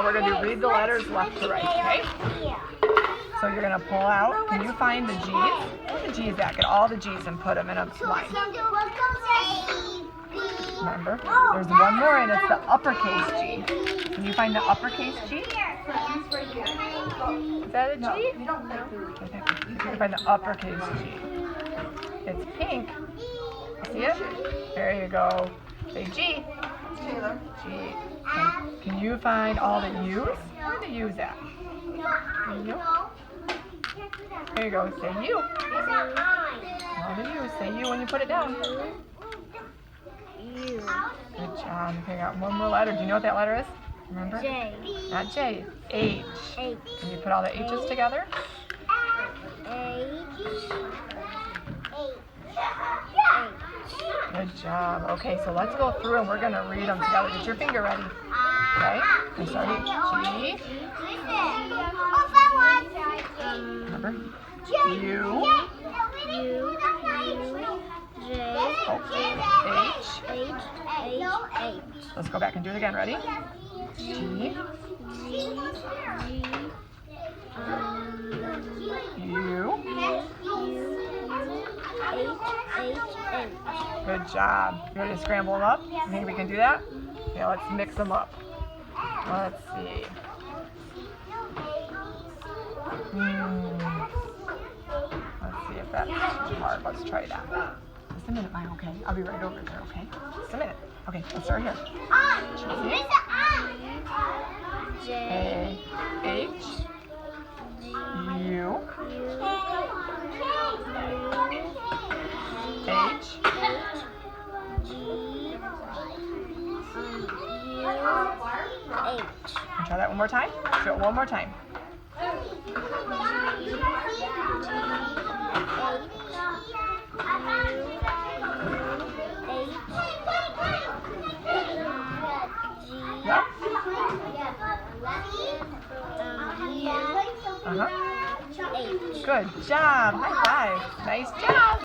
Now we're going to read the letters left to right, okay? So you're going to pull out. Can you find the G's? Where's the G's at? Get all the G's and put them in a line. Remember? There's one more and it's the uppercase G. Can you find the uppercase G? Is that a G? You can find the uppercase G. It's pink. See it? There you go. Say G. Taylor. G. Can you find all the U's? Where are the U's at? U? There you go. Say U. All the U's. Say U when you put it down. U. Good job. Okay, got one more letter. Do you know what that letter is? Remember? J. Not J. H. H. Can you put all the H's together? Good job. Okay, so let's go through and we're going to read them together. Get your finger ready. Okay? I'm starting. G. Remember? U. H. Let's go back and do it again. Ready? G. U. Good job. You ready to scramble them up? You think we can do that? Okay, let's mix them up. Let's see. Let's see if that's too hard. Let's try that. Just a minute, Maya, okay? I'll be right over there, okay? Just a minute. Okay, let's start here. G. A. H. U. H. And try that one more time. Do it one more time. Yep. Good job. High five. Nice job.